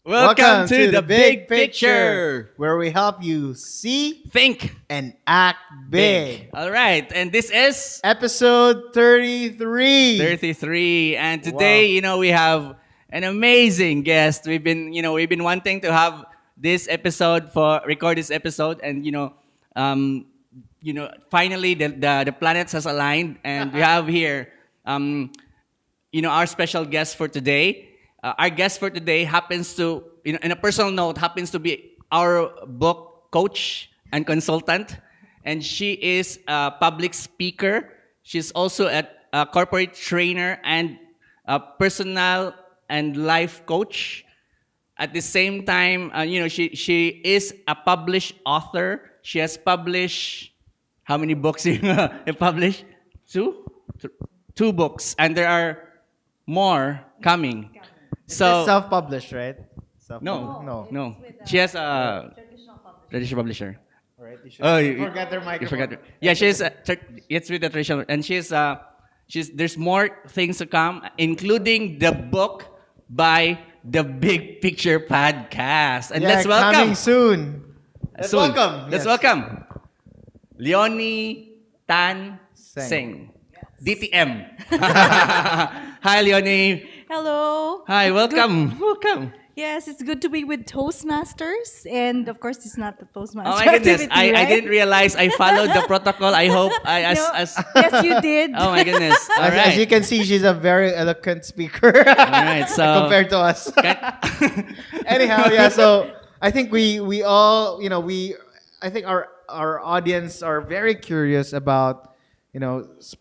Welcome to the big picture, where we help you see, think and act big. All right, and this is Episode 33. 33, and today, we have an amazing guest. We've been wanting to have this episode record this episode, and finally the planets has aligned, and we have here, our special guest for today. Our guest for today happens to, in a personal note, happens to be our book coach and consultant. And she is a public speaker. She's also a corporate trainer and a personal and life coach. At the same time, she is a published author. She has published, how many books you have published? Two books. And there are more coming. So Self-published, right? No. She has a traditional publisher. Right, you should you forget their microphone. You forgot. Yeah, it's with the traditional, and she's there's more things to come, including the book by the Big Picture Podcast. And let's welcome coming soon. Let's welcome Leony Tan-Seng. DTM. Hi, Leony. Hello. Hi, welcome. Welcome. Yes, it's good to be with Toastmasters. And of course, it's not the Toastmasters. Oh my goodness. activity, I right? didn't realize I followed the protocol. I hope Yes, you did. Oh my goodness. All As you right. can see, she's a very eloquent speaker All right. So compared to us. Anyhow, yeah. So I think we all, I think our audience are very curious about,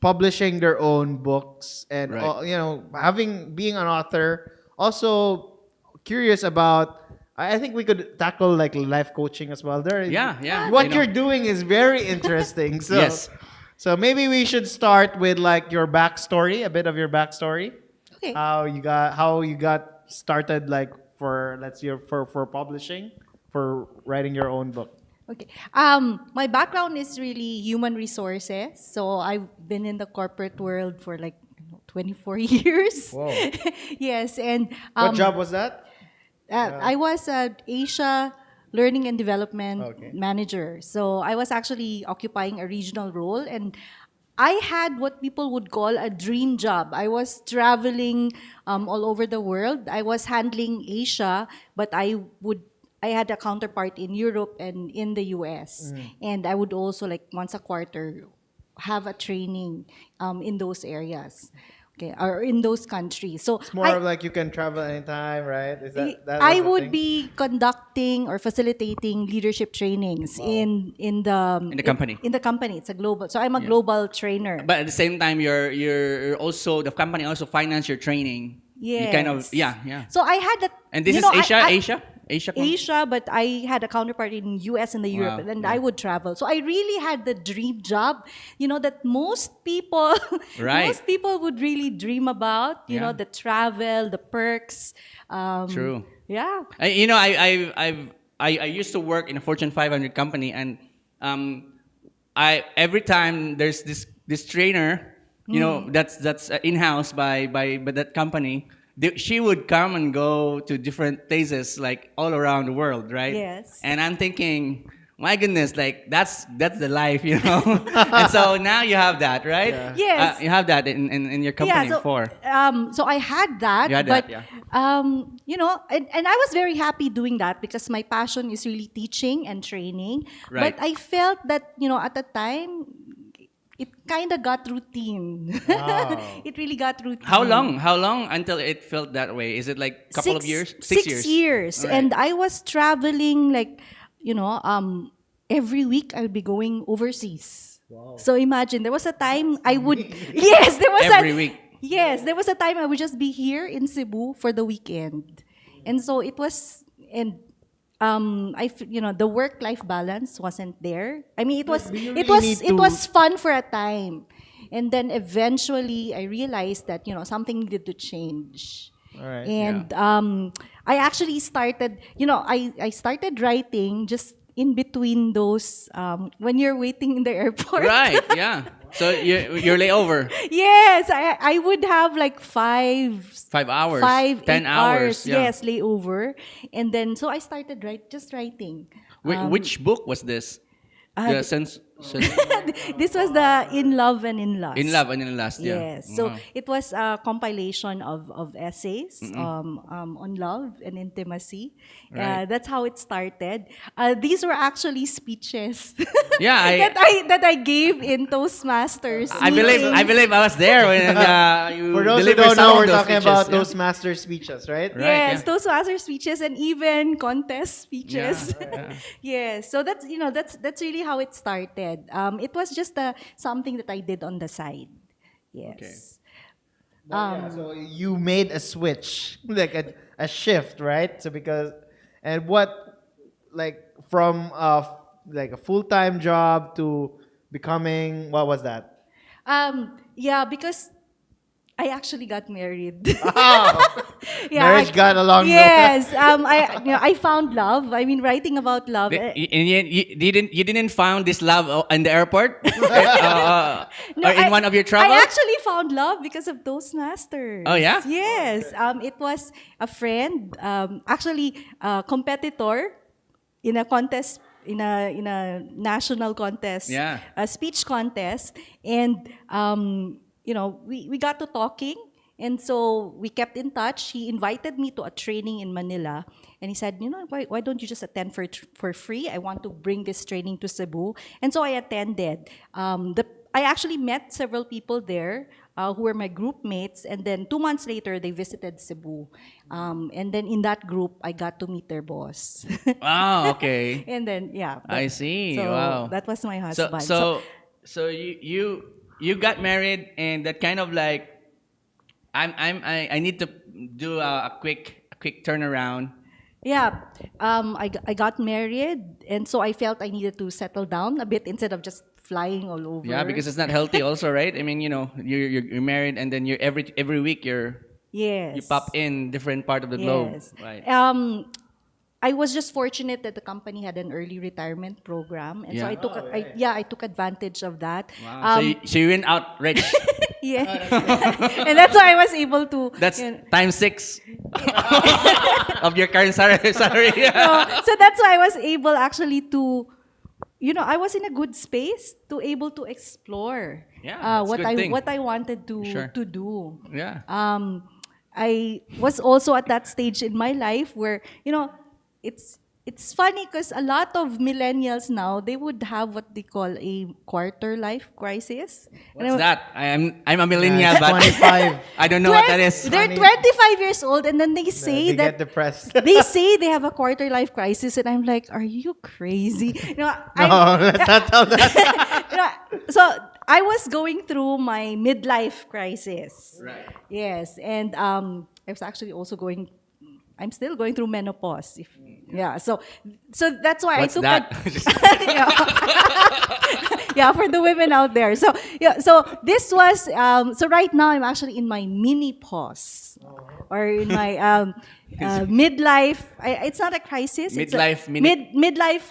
publishing their own books and Right. being an author. Also curious about. I think we could tackle like life coaching as well. Yeah. What you're doing is very interesting. So, Yes. So maybe we should start with like your backstory, a bit of your backstory. Okay. How you got started, like for publishing, for writing your own book. Okay. My background is really human resources. So I've been in the corporate world for like 24 years. Whoa. Yes. And What job was that? I was an Asia Learning and Development Okay. Manager. So I was actually occupying a regional role, and I had what people would call a dream job. I was traveling all over the world. I was handling Asia, but I had a counterpart in Europe and in the US. And I would also, like, once a quarter have a training in those areas. Okay, or in those countries. So It's more of like you can travel anytime, right? Is that I was the would thing? be conducting or facilitating leadership trainings in the company. In the company, it's a global. So I'm a global trainer. But at the same time, you're also, the company also finance your training. You kind of, Yes. yeah. So I had that. And this is Asia? Asia, but I had a counterpart in US and the Europe, and yeah. I would travel. So I really had the dream job, that most people, Right. most people would really dream about. Yeah. The travel, the perks. True. Yeah. I used to work in a Fortune 500 company, and every time there's this trainer, that's in-house by that company. She would come and go to different places, like all around the world, right? Yes. And I'm thinking, my goodness, like that's the life, And so now you have that, right? Yeah. Yes. You have that in your company so, before. So I had that, You had but that, yeah. and I was very happy doing that because my passion is really teaching and training. Right. But I felt that at the time it kind of got routine. Wow. It really got routine. How long? How long until it felt that way? Is it like a couple of years? 6 years. All right. And I was traveling like, every week I'll be going overseas. Wow. So imagine, there was a time I would, yes, there was Every week. Yes, there was a time I would just be here in Cebu for the weekend. And so it was, and the work-life balance wasn't there. I mean, it was, you it really was, need it to- was fun for a time. And then eventually I realized that, something needed to change. All right. And I actually started, I started writing just in between those, when you're waiting in the airport. Right, yeah. So your layover, Yes, I would have like 5 hours, 8 10 hours. Yeah. yes, layover. And then, so I started just writing. Which book was this? Uh, The this was the In Love and in Lust. In Love and in Lust. Yeah. Yes. So Wow. it was a compilation of essays on love and intimacy. Right. That's how it started. These were actually speeches Yeah, that I gave in Toastmasters. I believe I was there when you For those who delivered don't some know, of we're those talking speeches. about Yeah. those master speeches, right? Right, Yes, yeah. Toastmaster speeches and even contest speeches. Yeah. Yes, so that's really how it started. It was just something that I did on the side. Yes. So you made a switch, like a shift, right? So because, and what, like from like a full-time job to becoming, what was that? Yeah, because I actually got married. Oh, Yeah, marriage got along. Yes, I found love. I mean, writing about love. And you didn't found this love in the airport No, or in one of your I travels? actually found love because of Toastmasters. Oh, yeah? Yes. It was a friend, actually a competitor in a contest, in a national contest, Yeah. a speech contest, and we got to talking. And so we kept in touch. He invited me to a training in Manila, and he said, why don't you just attend for free? I want to bring this training to Cebu, and so I attended. I actually met several people there who were my group mates, and then 2 months later they visited Cebu, and then in that group I got to meet their boss. Oh, okay. And then I see. So Wow. that was my So husband. so you got married, and that kind of like I need to do a quick turnaround. Yeah, I got married, and so I felt I needed to settle down a bit instead of just flying all over. Yeah, because it's not healthy also, right? I mean, you're married, and then you're every week you yes, pop in different part of the globe. yes. Right. I was just fortunate that the company had an early retirement program, and so Yeah. I took advantage of that. Wow. So you went out rich. Yeah, and that's why I was able to. That's times 6 of your current salary. So that's why I was able actually to, I was in a good space to able to explore Yeah, that's a good thing. what I wanted Sure. to do. Yeah. I was also at that stage in my life where it's funny because a lot of millennials now, they would have what they call a quarter life crisis. What's that? I'm a millennial, Yeah, but 25. I don't know what that is. They're 25 years old, and then they say They that get depressed. they say they have a quarter life crisis, and I'm like, are you crazy? No, let's not tell that. So I was going through my midlife crisis. Right. Yes, and I was actually also I'm still going through menopause. So that's why What's I took that? yeah, for the women out there. So this was so right now I'm actually in my mini pause, or in my midlife. It's not a crisis. Midlife it's a mini- midlife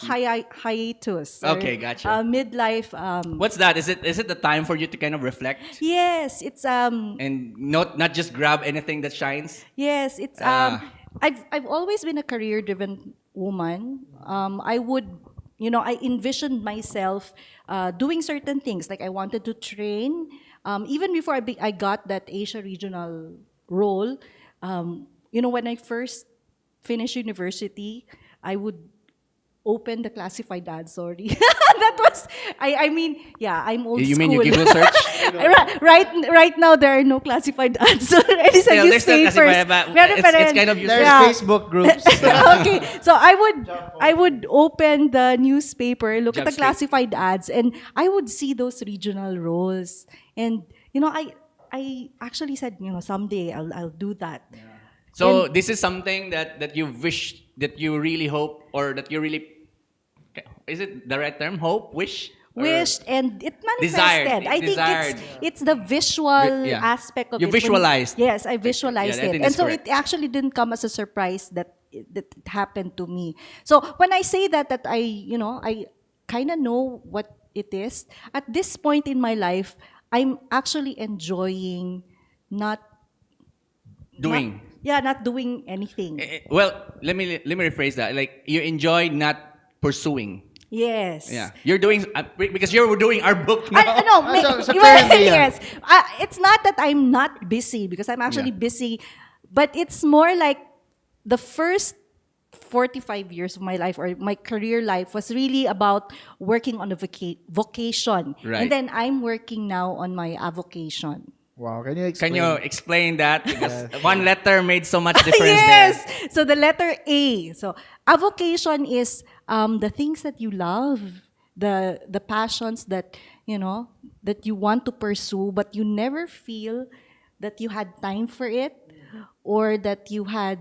hiatus. or, Okay, gotcha. Midlife. What's that? Is it the time for you to kind of reflect Yes, it's and not just grab anything that shines? Yes, it's Ah. I've always been a career-driven woman. I envisioned myself doing certain things. Like I wanted to train. Even before I got that Asia regional role, when I first finished university, I would open the classified ad. Sorry, that was I'm old You school. mean you Google search? Right now there are no classified ads already sa Still, there's still newspapers. classified, but Meron pa it's rin. kind of There's Yeah. Facebook groups. Okay, so I would open the newspaper, look at Job the classified ads, and I would see those regional roles, and I actually said, someday I'll do that. So this is something that you wish, that you really hope, or that you really, is it the right term? Hope, wish, Or Wished, and it Desired. manifested. I think Desired. it's the visual Yeah. aspect of You it. When- visualized. Yes, I visualized Yeah, I it. think And that's so correct. it actually didn't come as a surprise that it happened to me. So when I say that I kind of know what it is. At this point in my life, I'm actually enjoying not Doing. not doing anything. Well, let me rephrase that. Like you enjoy not pursuing. Yes. Yeah, you're doing because you're doing our book now. I know. So currently, yeah. Yes. It's not that I'm not busy because I'm actually busy, but it's more like the first 45 years of my life or my career life was really about working on a vocation. Right. And then I'm working now on my avocation. Wow, can you explain? Can you explain that? Because one letter made so much difference Yes. there. So the letter A. So avocation is the things that you love, the passions that that you want to pursue, but you never feel that you had time for it, or that you had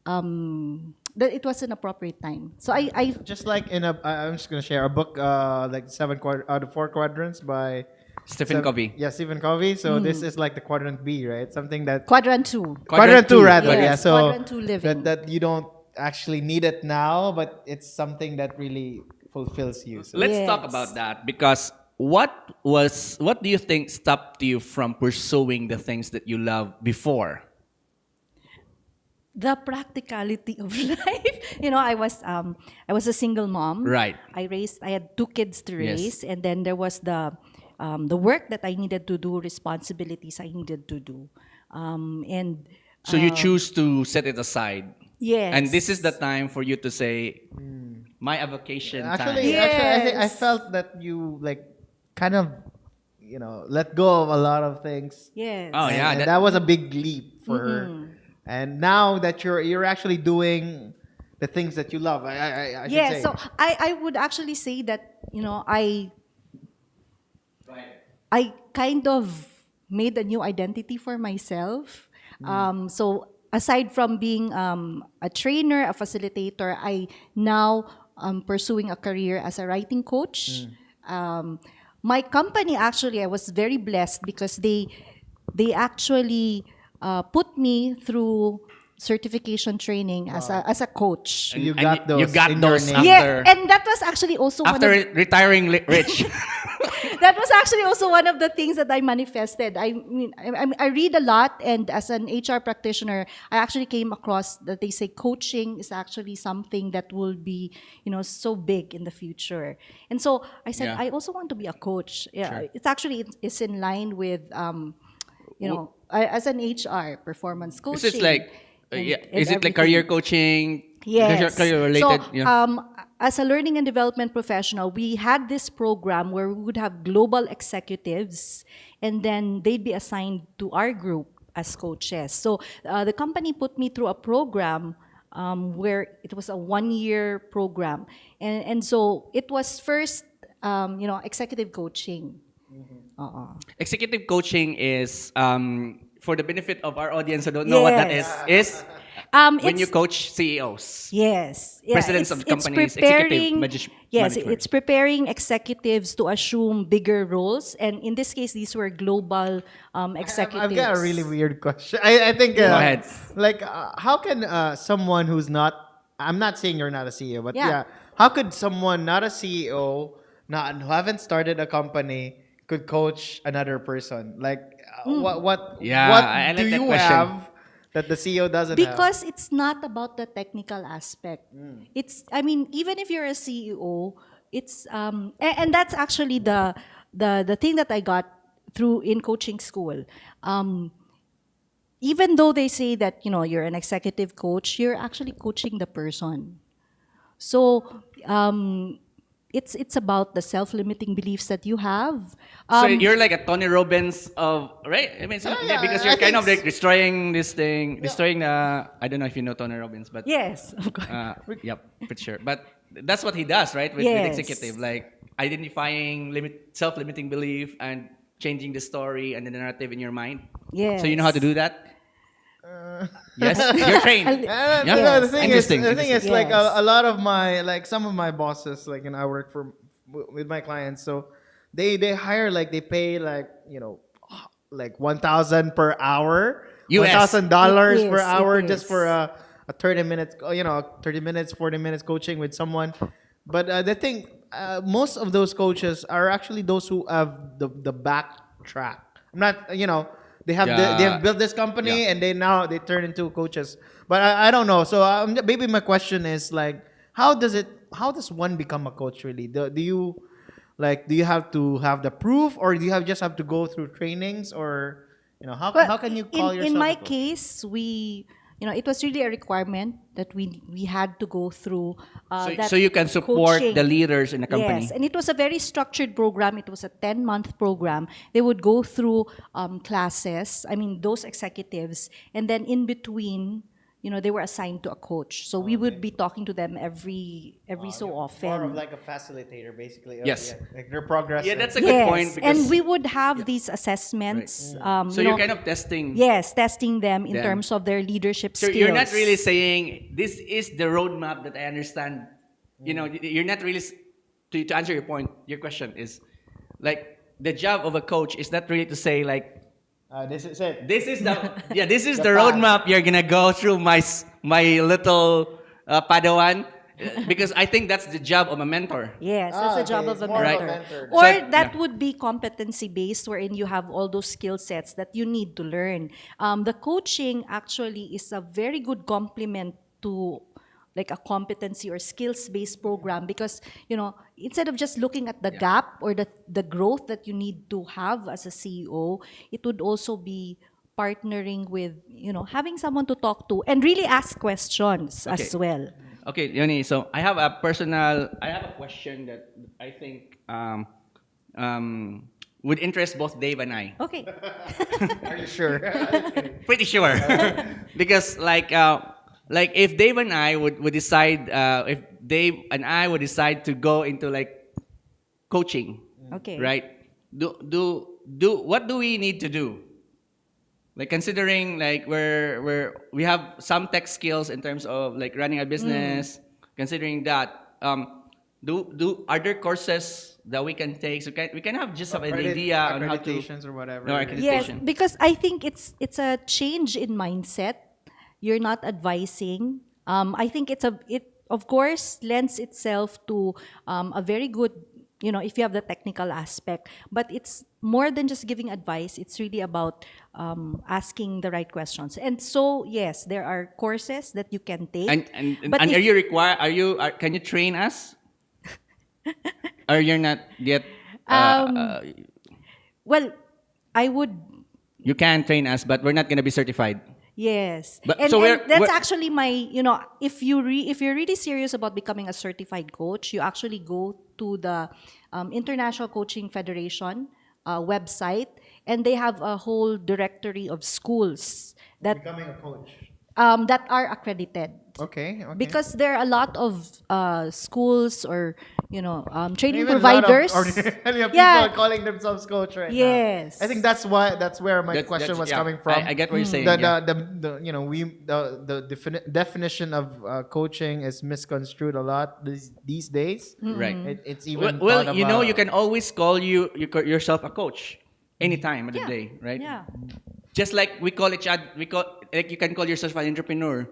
that it was an appropriate time. So I Just like I'm just gonna share a book, like the 4 quadrants by Stephen Covey. Yeah, Stephen Covey. So this is like the quadrant B, right? Something that quadrant 2. quadrant two rather. Yes, Yeah, so quadrant 2 living. that you don't actually need it now, but it's something that really fulfills you. So Let's talk Yes. about that because what do you think stopped you from pursuing the things that you love before? The practicality of life. I was a single mom. Right. I had 2 kids to Yes. raise, and then there was the work that I needed to do, responsibilities I needed to do. And So you choose to set it aside. yes. And this is the time for you to say, my avocation actually, time. I think I Yes. felt that you like kind of let go of a lot of things. Yes. Oh, yeah. And that- that was a big leap for her. And now that you're actually doing the things that you love, I should Yeah, say. so I would actually say that, I kind of made a new identity for myself. So aside from being a trainer, a facilitator, I now am pursuing a career as a writing coach. My company, actually, I was very blessed because they actually put me through certification training as a coach. You And got those You got in your those name. after, Yeah, and that was actually also after retiring rich. that was actually also one of the things that I manifested. I mean, I read a lot, and as an HR practitioner, I actually came across that they say coaching is actually something that will be, so big in the future. And so I said, Yeah. I also want to be a coach. Yeah, Sure. it's actually it's in line with, as an HR performance coaching. This is like, and- yeah, and is it like everything. career coaching? Yes. Career related? So, Yeah. as a learning and development professional, we had this program where we would have global executives, and then they'd be assigned to our group as coaches. So, the company put me through a program where it was a 1-year program, and so it was first, executive coaching. Executive coaching is, for the benefit of our audience who don't know what that is when you It's- coach CEOs. Yes. Yeah, Presidents of it's companies, preparing, executive yes, managers. it's preparing executives to assume bigger roles. And in this case, these were global executives. I've got a really weird question. I think. Go ahead. Like, how can someone who's not? I'm not saying you're not a CEO, but Yeah. yeah. How could someone not a CEO, who haven't started a company, could coach another person? Like, what Yeah, what I like do that you question. have that the CEO doesn't have? Because it's not about the technical aspect. It's, I mean, even if you're a CEO, it's and that's actually the thing that I got through in coaching school. Even though they say that you're an executive coach, you're actually coaching the person. So it's about the self-limiting beliefs that you have. So you're like a Tony Robbins of, right? I mean, Yeah, because I you're kind think of like destroying this thing, destroying the. I don't know if you know Tony Robbins, but Yes, of course. yep, pretty sure. But that's what he does, right? With Yes. executive, like identifying self-limiting belief and changing the story and the narrative in your mind. Yes. So you know how to do that? Yes, you're trained. No, Yeah. the thing Interesting, is, like Yes. a lot of my some of my bosses, like, I work with my clients, so they hire, like, they pay, like, like 1,000 per hour, US. $1,000 per Yes, hour it just is. for a 30 minutes, 30 minutes, 40 minutes coaching with someone. But the thing, most of those coaches are actually those who have the backtrack. I'm not, they have built this company Yeah. and they turn into coaches. But I don't know. So maybe my question is like, how does one become a coach really? Do you do you have to have the proof, or do you just have to go through trainings, or But how can you call yourself in my a coach? case, it was really a requirement that we had to go through that So you can support coaching. the leaders in the company. Yes, and it was a very structured program. It was a 10-month program. They would go through classes, I mean, those executives, and then in between, they were assigned to a coach. So we would be talking to them every so often. More of like a facilitator, basically. Yes. Like their progress. Yeah, that's a good point. Yes, Because, and we would have these assessments. so you're kind of testing. Yes, testing them in Them. terms of their leadership So skills. you're not really saying this is the roadmap that I understand. You're not really to answer your point. Your question is like the job of a coach is not really to say like This is it. this is the this is The the path. roadmap you're gonna go through my little Padawan. Because I think that's the job of a mentor. Yes, that's the job Okay, of a it's more of a mentor. mentor. Or So, that yeah. would be competency based, wherein you have all those skill sets that you need to learn. The coaching actually is a very good complement to like a competency or skills based program, because instead of just looking at the gap or the growth that you need to have as a CEO, it would also be partnering with having someone to talk to and really ask questions as Okay. well. Okay, Leonie, so I have a question that I think would interest both Dave and I. Okay. Are you sure? Pretty sure. Because like if Dave and I would decide if Dave and I would decide to go into like coaching, Okay. right? Do what do we need to do? Like considering like we have some tech skills in terms of like running a business, considering that are there courses that we can take, so we can have just an idea on how to Accreditations or whatever. No, Yes, accreditation. because I think it's a change in mindset. You're not advising. I think it of course lends itself to a very good, if you have the technical aspect, but it's more than just giving advice. It's really about asking the right questions. And so yes, there are courses that you can take. And But are if- you required? Can you train us? Or you're not yet? Well, I would. You can train us, but we're not gonna be certified. Yes, But- and, so and that's we're- actually my, if you're really serious about becoming a certified coach, you actually go to the International Coaching Federation website, and they have a whole directory of schools that Becoming a coach. that are accredited. Okay. Because there are a lot of schools or training Even a lot of providers. ordinary people Yeah. are calling themselves coach right now. Yes. I think that's where my question was coming from. I get what you're saying. The, yeah. the definition of coaching is misconstrued a lot these days. Right. It's even Well, thought you about- you can always call yourself a coach anytime of the day, right? Yeah. Just like we call each other, like you can call yourself an entrepreneur.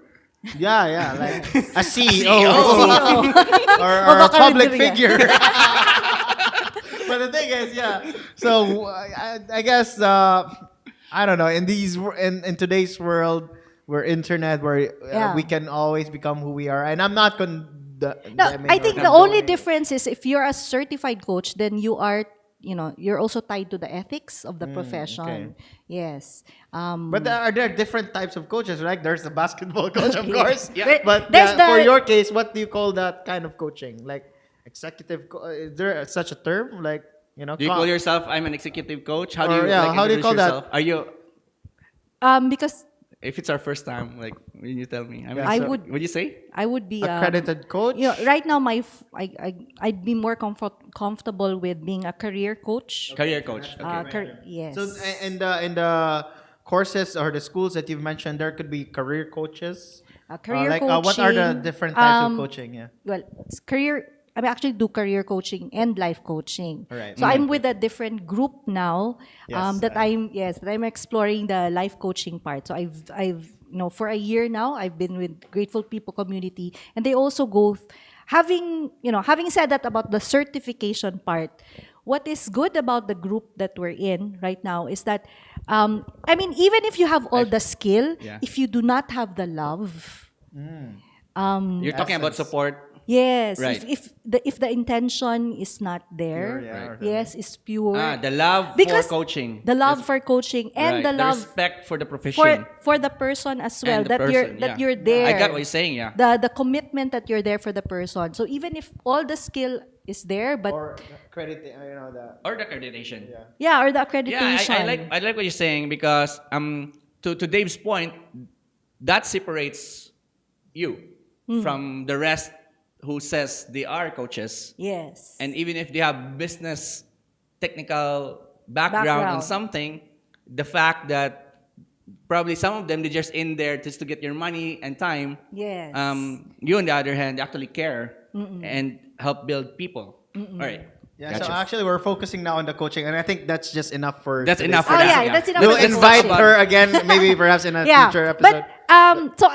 yeah, like a CEO, Oh. or a baka public rin talaga. figure. But the thing is, so I guess I don't know, in today's world, where internet, where Yeah. we can always become who we are, and I'm not No, I think the only difference is if you're a certified coach, then you are, you're also tied to the ethics of the profession. Yes. But are there different types of coaches, right? There's the basketball coach, of course. Yeah. But There's for the- your case, what do you call that kind of coaching? Like executive? Is there such a term? Like Do you call yourself? I'm an executive coach. How do Or, you? yeah, like, how do you introduce call that? yourself? Are you? Because If it's our first time, like when you tell me, I would- Would you say? I would be accredited coach? right now, I'd be more comfortable with being a career coach. Career coach. Yes. So in the courses or the schools that you've mentioned, there could be career coaches. Career what are the coaching, different types of coaching? Yeah. Well, it's career. I actually do career coaching and life coaching. Alright. So I'm with a different group now. Yes, that I'm exploring the life coaching part. So I've for a year now I've been with Grateful People community, and they also go having said that about the certification part, what is good about the group that we're in right now is that, I mean, even if you have all the skill, Yeah. if you do not have the love, You're talking about Essence. support. yes, Right. if the intention is not there, Pure, yeah, or yes, is pure. The love Because for coaching. the love for coaching and Right. the love respect for the profession. for the person as well, And the that person, that yeah. you're there. I got what you're saying, yeah. The commitment that you're there for the person. So even if all the skill is there, but Or credit, the Or the accreditation. or the Yeah, accreditation. I like what you're saying because to Dave's point, that separates you from the rest who says they are coaches. Yes. And even if they have business technical background on something, the fact that probably some of them they're just in there just to get your money and time. Yes. You on the other hand actually care and help build people. All right. Yeah, Gotcha. so actually we're focusing now on the coaching, and I think that's just enough for. That's today's enough for Oh that. yeah, yeah. that's enough. We'll for the invite coaching. her again, maybe perhaps in a future episode. But so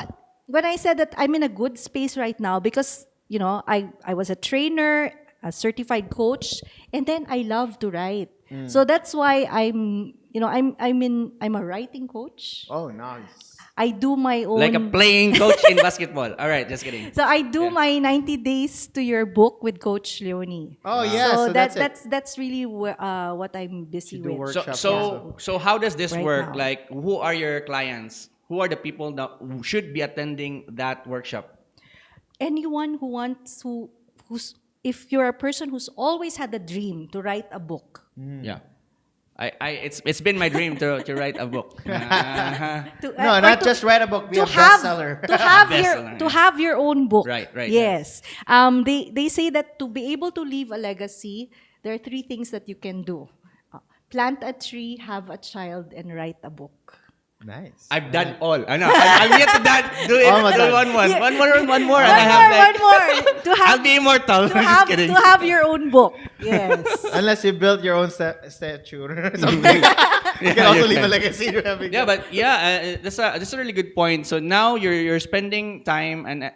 when I said that I'm in a good space right now because I was a trainer, a certified coach, and then I love to write. So that's why I'm a writing coach. Oh, nice. I do my own Like a playing coach in basketball. All right, just kidding. So I do my 90 days to your book with Coach Leony. Oh yeah, so that's it. that's really what I'm busy You do with. work. So how does this Right work? now. Like, who are your clients? Who are the people that should be attending that workshop? Anyone who's if you're a person who's always had a dream to write a book. Yeah. It's been my dream to write a book. No, not just write a book, be a bestseller. To have your own book. Right. Yes. They say that to be able to leave a legacy, there are 3 things that you can do. Plant a tree, have a child, and write a book. Nice. I've done all. I know. I'm yet to do it. Almost Do done. one. Yeah. One more. And One I have more. To have, I'll be immortal. to I'm have, just kidding. to have your own book. Yes. Unless you build your own statue or something. You can also you leave a can. legacy. Yeah, but that's a really good point. So now you're spending time and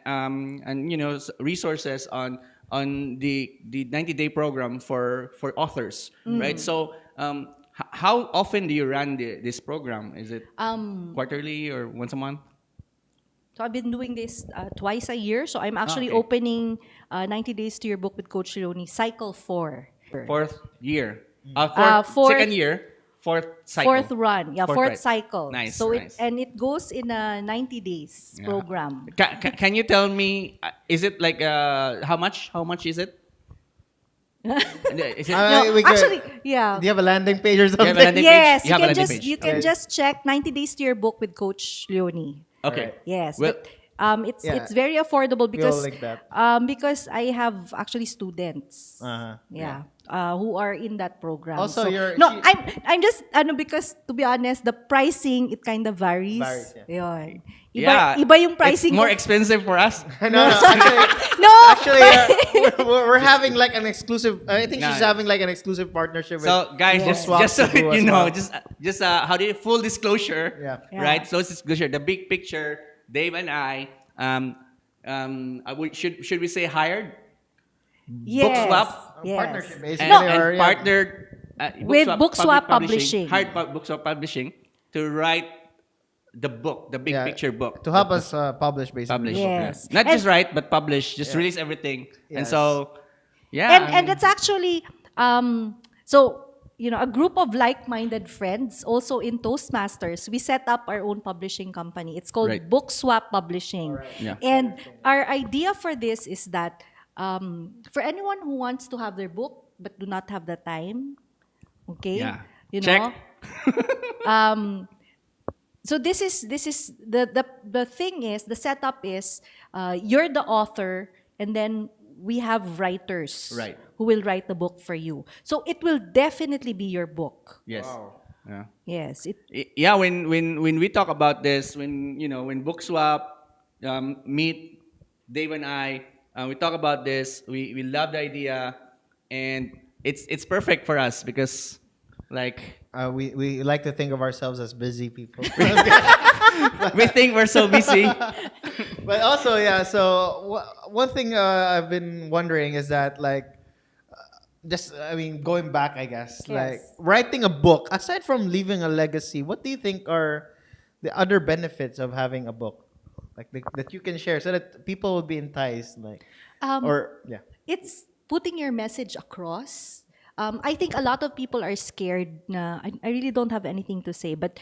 resources on the 90-day program for authors, right? So how often do you run this program? Is it quarterly or once a month? So I've been doing this twice a year. So I'm actually Okay. opening 90 Days to Your Book with Coach Leony, cycle 4. Fourth year. Fourth- Second year. Fourth cycle. Fourth run. Yeah, Fourth fourth ride. cycle. Nice, So nice. it goes in a 90 days Yeah. program. Can you tell me? Is it like how much? How much is it? Is it No, we could- actually, yeah. Do you have a landing page or something? have a landing Yes, page? You have a landing just page. you can Okay. just check 90 Days to Your Book with Coach Leony. okay? Yes, Well- but Yeah. it's very affordable because link that. because I have actually students. Uh-huh. Yeah. Who are in that program. Also, So- you're- no, I'm just because to be honest, the pricing it kind of varies. Varies, Yun. Yeah, Iba yung pricing. It's more ko- expensive for us. No, actually, No. we're having like an exclusive. I think she's Nah. having like an exclusive partnership with. So guys, Yeah. just so Swap to do you as know, well. just how do you full disclosure? Yeah. Yeah. Right. So disclosure. The big picture. Dave and I. Should we say hired? Yes. Book swap? Yes. Partnership, basically. And, or, and yeah. partnered With Book Swap Publishing. hired Book Swap Publishing to write the book, the big Yeah, picture book. to help us publish, basically. Publish. Yes. Not And- just write, but publish. Just release everything. And Yes. so, yeah. And it's actually so a group of like-minded friends also in Toastmasters. We set up our own publishing company. It's called Right. Book Swap Publishing. Yeah. And our idea for this is that for anyone who wants to have their book but do not have the time, okay, Yeah. know. So this is the thing is the setup is you're the author and then we have writers Right. who will write the book for you. So it will definitely be your book. Yes. Wow. Yeah. Yes. Yeah, when we talk about this, when Book Swap meet Dave and I, we talk about this. We love the idea, and it's perfect for us because Like We like to think of ourselves as busy people. we think we're so busy. But also, yeah. So one thing I've been wondering is that, like, going back, I guess, like Yes. writing a book. Aside from leaving a legacy, what do you think are the other benefits of having a book, like that you can share, so that people would be enticed, like, Um, or yeah. it's putting your message across. I think a lot of people are scared. I really don't have anything to say, but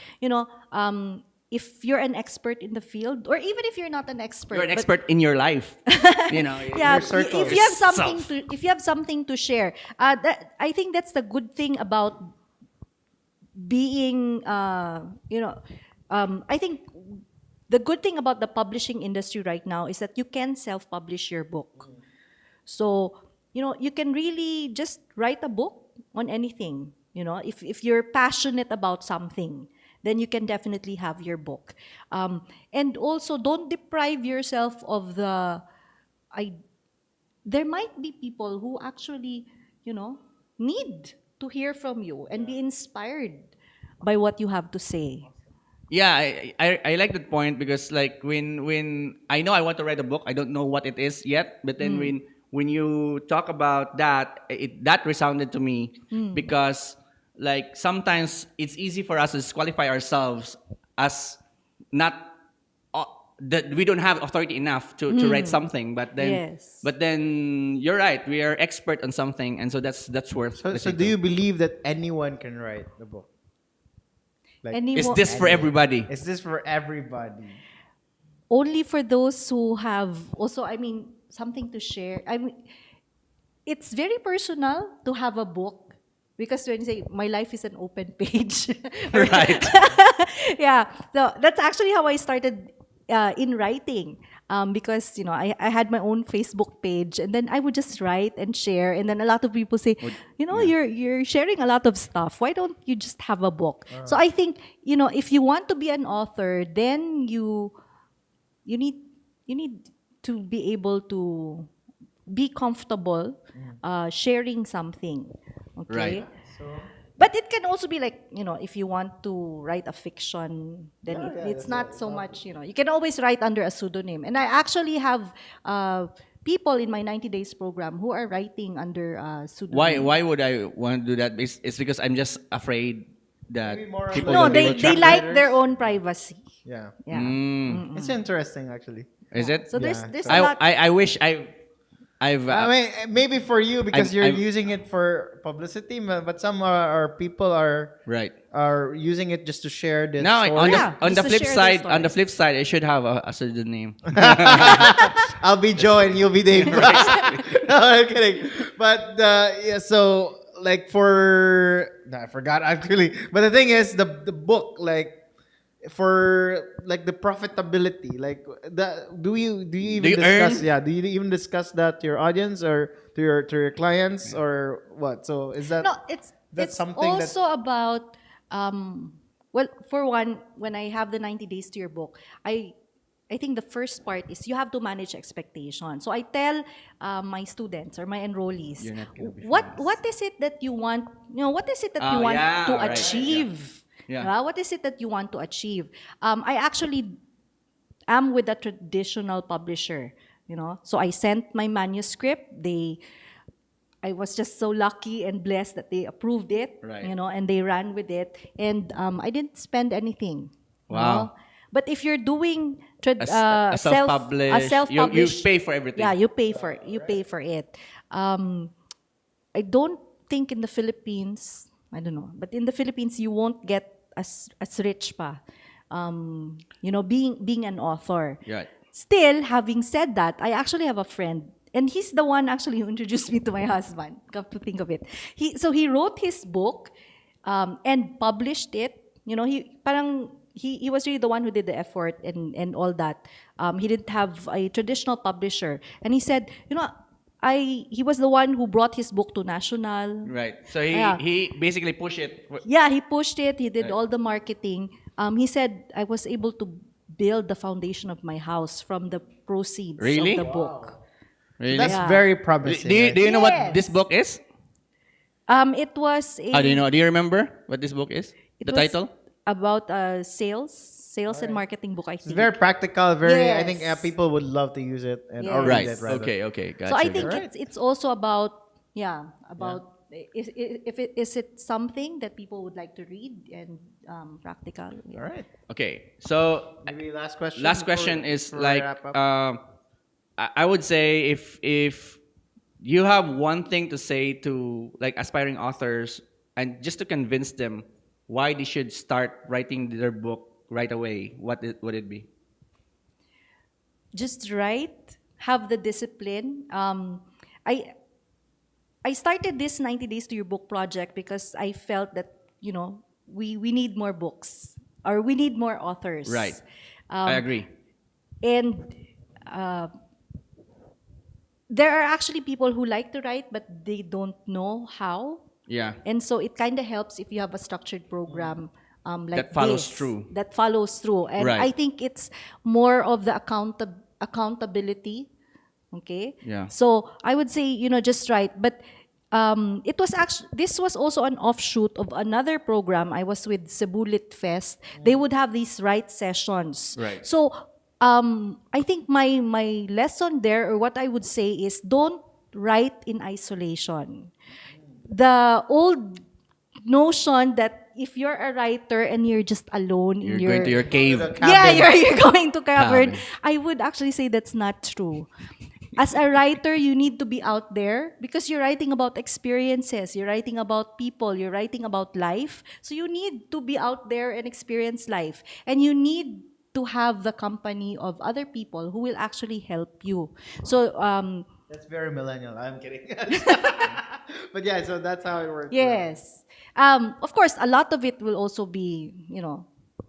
if you're an expert in the field, or even if you're not an expert, You're an but expert in your life. yeah, your circle. if you have something Yourself. to if you have something to share, that I think that's the good thing about being I think the good thing about the publishing industry right now is that you can self-publish your book. So, you can really just write a book on anything. If you're passionate about something, then you can definitely have your book. And also, don't deprive yourself of I. There might be people who actually, need to hear from you and be inspired by what you have to say. Yeah, I like that point, because like when I know I want to write a book, I don't know what it is yet, but then when you talk about that, that resounded to me, because like sometimes it's easy for us to disqualify ourselves as not that we don't have authority enough to write something, but then Yes. you're right, we are expert on something, and so that's worth So listening do to. you believe that anyone can write the book? Like, Is this for everybody? is this for everybody? Only for those who have also, something to share. It's very personal to have a book, because when you say my life is an open page, Right. yeah. So that's actually how I started in writing. Because I had my own Facebook page, and then I would just write and share, and then a lot of people say, you're sharing a lot of stuff. Why don't you just have a book? So I think if you want to be an author, then you need to be able to be comfortable sharing something. Okay. Right. But it can also be like, if you want to write a fiction, then it's not so much, you can always write under a pseudonym. And I actually have people in my 90 days program who are writing under a pseudonym. Why would I want to do that? It's because I'm just afraid that Maybe more of people like- No, will be they able to- like writers? their own privacy. Yeah. Yeah. It's interesting, actually. Is it? So there's Yeah. there's a lot. I wish I've I mean, maybe for you because I'm- you're I'm- using it for publicity, but some are people are right. using it just to share this. Now story. on the Yeah, on just the to flip share side, their on the story. flip side, I should have a pseudonym. I'll be Joe and you'll be Dave. No, I'm kidding. But yeah, so like I forgot actually. But the thing is, the book, like, for like the profitability, like do you even you discuss? earn? Yeah, do you even discuss that to your audience or to your clients or what? So is that No, it's that's it's something that- also about well, for one, when I have the 90 days to your book, I think the first part is you have to manage expectations. So I tell my students or my enrollees, You're not gonna be what is it that you want? What is it that you Oh, want yeah, to right, achieve? yeah. What is it that you want to achieve? I actually am with a traditional publisher. So I sent my manuscript. I was just so lucky and blessed that they approved it, Right. and they ran with it. And I didn't spend anything. Wow. But if you're doing A self-published, you pay for everything. yeah, you pay for it. I don't think in the Philippines, I don't know, but in the Philippines you won't get as rich pa. Being an author. Right. Still, having said that, I actually have a friend, and he's the one actually who introduced me to my husband. Come to think of it, he wrote his book and published it. He was really the one who did the effort and all that. He didn't have a traditional publisher, and he said, he was the one who brought his book to National. Right. So Yeah. he basically pushed it. Yeah, he pushed it. He did Right. all the marketing. He said, I was able to build the foundation of my house from the proceeds Really? of the book. Really? that's Yeah. very do promising. you, do you know Yes. what this book is? It was a, Do you know? Do you remember what this book is? it The was title? about sales and marketing book, I It's think. very practical. Very. I think Yes. people would love to use it and or Yes. read Right. it rather. Okay. Gotcha. So I think gotcha. it's also about is it something that people would like to read and practical. Yeah. All right. Okay. So Maybe last question. last before- question is before we like wrap up. I would say if you have one thing to say to like aspiring authors and just to convince them why they should start writing their book right away, would it be? Just write, have the discipline. I started this 90 days to your book project because I felt that, we need more books or we need more authors. Right. I agree. And there are actually people who like to write, but they don't know how. Yeah. And so it kind of helps if you have a structured program like That follows this, through. That follows through. And Right. I think it's more of the accountability. Okay? Yeah. So I would say, just write. But it was actually, this was also an offshoot of another program. I was with Cebu Lit Fest. They would have these write sessions. Right. So I think my lesson there, or what I would say is, don't write in isolation. The old notion that if you're a writer and you're just alone You're in your going to your cave. The yeah, cabin. you're going to cavern. Cabin. I would actually say that's not true. As a writer, you need to be out there because you're writing about experiences, you're writing about people, you're writing about life. So you need to be out there and experience life. And you need to have the company of other people who will actually help you. So That's very millennial. I'm kidding. But yeah, so that's how it works. yes. Of course, a lot of it will also be,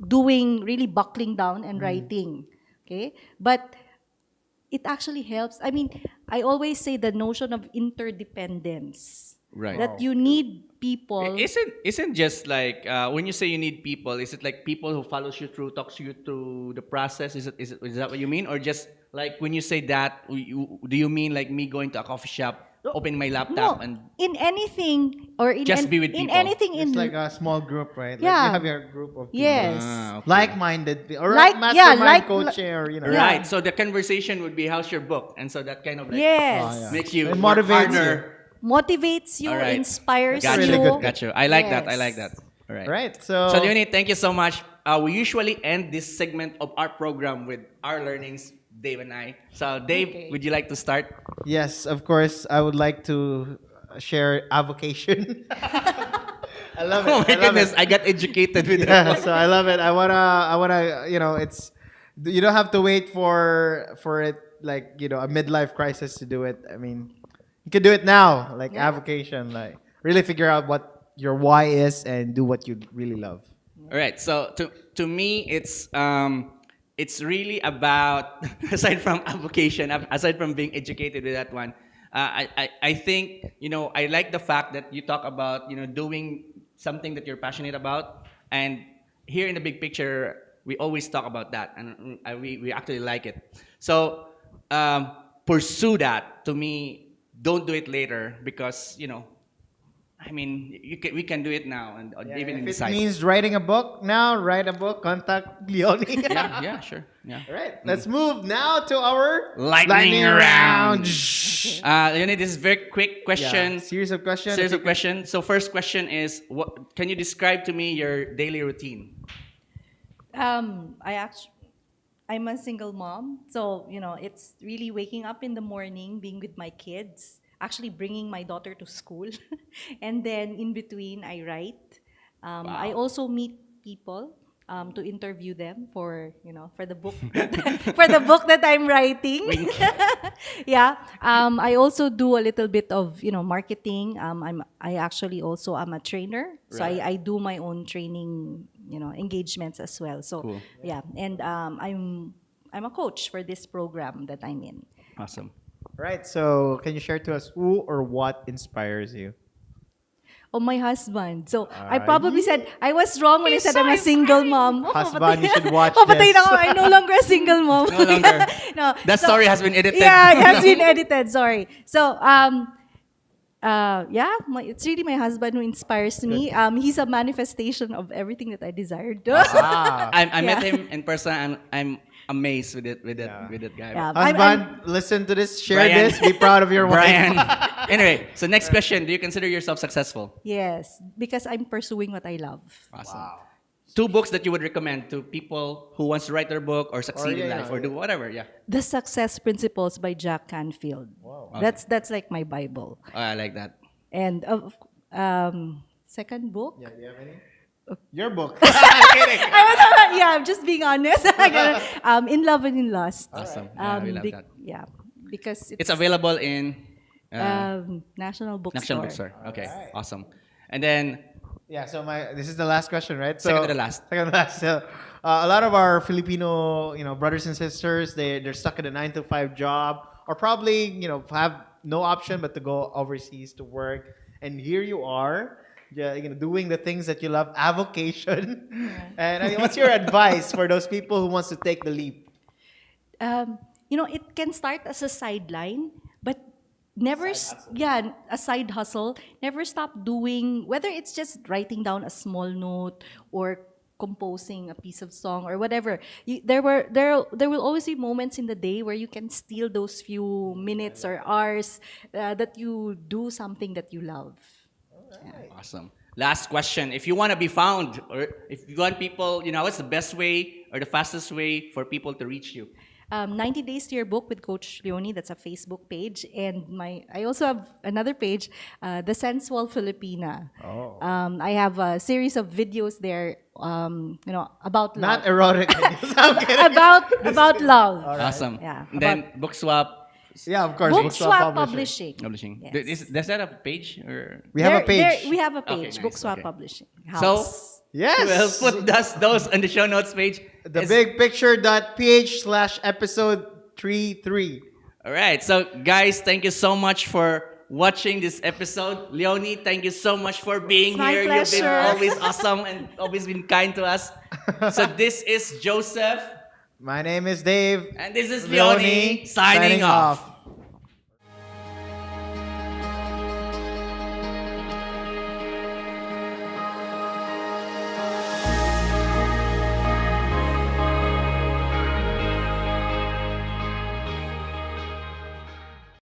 doing really buckling down and writing. Okay? But it actually helps. I mean, I always say the notion of interdependence. Right. That you need people. Isn't just like when you say you need people, is it like people who follows you through, talks you through the process? Is that what you mean, or just like when you say that, do you mean like me going to a coffee shop, open my laptop, and in anything or in Just be with in people. anything It's in like a small group, right? Like Yeah. you have your group of people. yes. Okay. Like-minded or Like- mastermind yeah, like- coaching or Yeah. Right. So the conversation would be, how's your book? And so that kind of like Yes. Oh, yeah. makes you It work motivates harder. Motivates you, All right. inspires Got really you. good. Got you. I like that. I Yes. like that. All right. Right. So, So Leony, thank you so much. We usually end this segment of our program with our learnings, Dave and I. So Dave, Okay. would you like to start? yes, of course, I would like to share avocation. I love it. Oh my I love goodness, it. I got educated with Yeah, that. so I love it. I wanna, it's, you don't have to wait for it, like, a midlife crisis to do it. I mean, you can do it now, like Yeah. avocation, like really figure out what your why is and do what you really love. All right. So to me, it's really about aside from avocation, aside from being educated with that one. I think I like the fact that you talk about doing something that you're passionate about, and here in the big picture we always talk about that, and we actually like it. So pursue that. To me, don't do it later because I mean we can do it now, and even in If the it site. means writing a book now, write a book. Contact Leony. Yeah, sure. Yeah. All right, let's move now to our Lightning round. Shh. Leony, this is very quick question. Yeah, series of questions. Series of questions. So first question is, what can you describe to me your daily routine? I'm a single mom, so it's really waking up in the morning, being with my kids, actually bringing my daughter to school, and then in between I write. I also meet people to interview them for the book for the book that I'm writing. Yeah. I also do a little bit of marketing. I actually also am a trainer, so Right. I do my own training engagements as well. So Cool. yeah, and I'm a coach for this program that I'm in. Awesome. Right. So, can you share to us who or what inspires you? Oh, my husband. So I probably said I was wrong when I said I'm a single mom. Oh, Husband, patay- you should watch oh, patay this. na ako. I'm no longer a single mom. No longer. No. That So- story has been edited. Yeah, it has been edited. Sorry. So It's really my husband who inspires me. He's a manifestation of everything that I desired. Ah. I met Yeah. him in person, and I'm amazed with that guy. Yeah. Husband, listen to this, share Brian. this, be proud of your wife. Brian. Anyway, so next question: do you consider yourself successful? Yes, because I'm pursuing what I love. Awesome. Two books that you would recommend to people who wants to write their book or succeed in life or do whatever. Yeah. The Success Principles by Jack Canfield. Wow. That's like my Bible. Oh, I like that. And second book. Yeah, do you have any? Your book. I'm just being honest. In Love and in Lust. Awesome. Yeah, we love Be- that. yeah, because It's available in National Bookstore. National Bookstore. Okay, Alright. awesome. And then Yeah, so this is the last question, right? So, Second to the last. Second to the last. So, a lot of our Filipino, brothers and sisters, they're stuck in a 9 to 5 job, or probably, have no option but to go overseas to work. And here you are, doing the things that you love, avocation. And I mean, what's your advice for those people who wants to take the leap? It can start as a sideline, but never, a side hustle. Never stop doing, whether it's just writing down a small note or composing a piece of song or whatever. There will always be moments in the day where you can steal those few minutes or hours that you do something that you love. awesome. Last question: if you want to be found, or if you want people, what's the best way or the fastest way for people to reach you? 90 Days to Your Book with Coach Leony. That's a Facebook page, and I also have another page, The Sensual Filipina. Oh. I have a series of videos there, about love. Not erotic videos. I'm kidding. about love. Awesome. Yeah, And then book swap Yeah, of course. Book Swap Swap Publishing. Publishing. publishing. Yes. Does that have a page or? We have a page. We have a Okay, page. nice, Book Swap okay. Publishing. So House. Yes. we'll put those on the show notes page. The It's- bigpicture.ph/episode 33. All right. So guys, thank you so much for watching this episode. Leony, thank you so much for being It's my here. You've been pleasure. always awesome and always been kind to us. So this is Joseph, My name is Dave. and this is Leony signing off.